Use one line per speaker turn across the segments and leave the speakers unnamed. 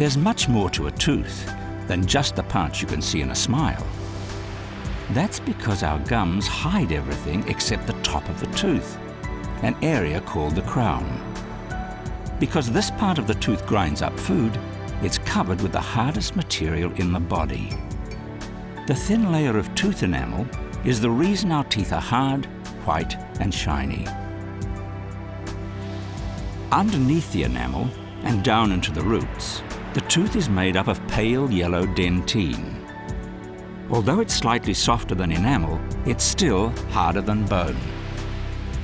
There's much more to a tooth than just the parts you can see in a smile. That's because our gums hide everything except the top of the tooth, an area called the crown. Because this part of the tooth grinds up food, it's covered with the hardest material in the body. The thin layer of tooth enamel is the reason our teeth are hard, white, and shiny. Underneath the enamel and down into the roots, the tooth is made up of pale yellow dentine. Although it's slightly softer than enamel, it's still harder than bone.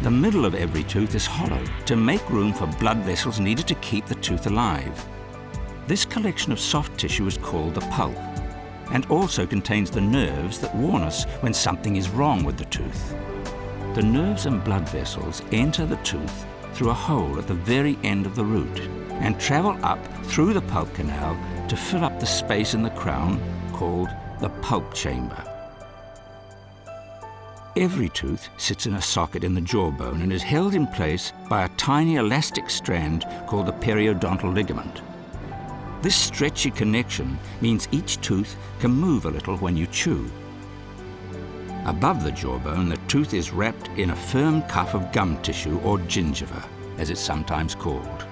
The middle of every tooth is hollow to make room for blood vessels needed to keep the tooth alive. This collection of soft tissue is called the pulp, and also contains the nerves that warn us when something is wrong with the tooth. The nerves and blood vessels enter the tooth through a hole at the very end of the root and travel up through the pulp canal to fill up the space in the crown called the pulp chamber. Every tooth sits in a socket in the jawbone and is held in place by a tiny elastic strand called the periodontal ligament. This stretchy connection means each tooth can move a little when you chew. Above the jawbone, the tooth is wrapped in a firm cuff of gum tissue, or gingiva, as it's sometimes called.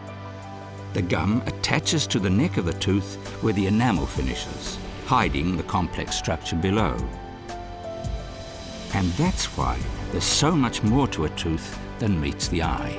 The gum attaches to the neck of the tooth where the enamel finishes, hiding the complex structure below. And that's why there's so much more to a tooth than meets the eye.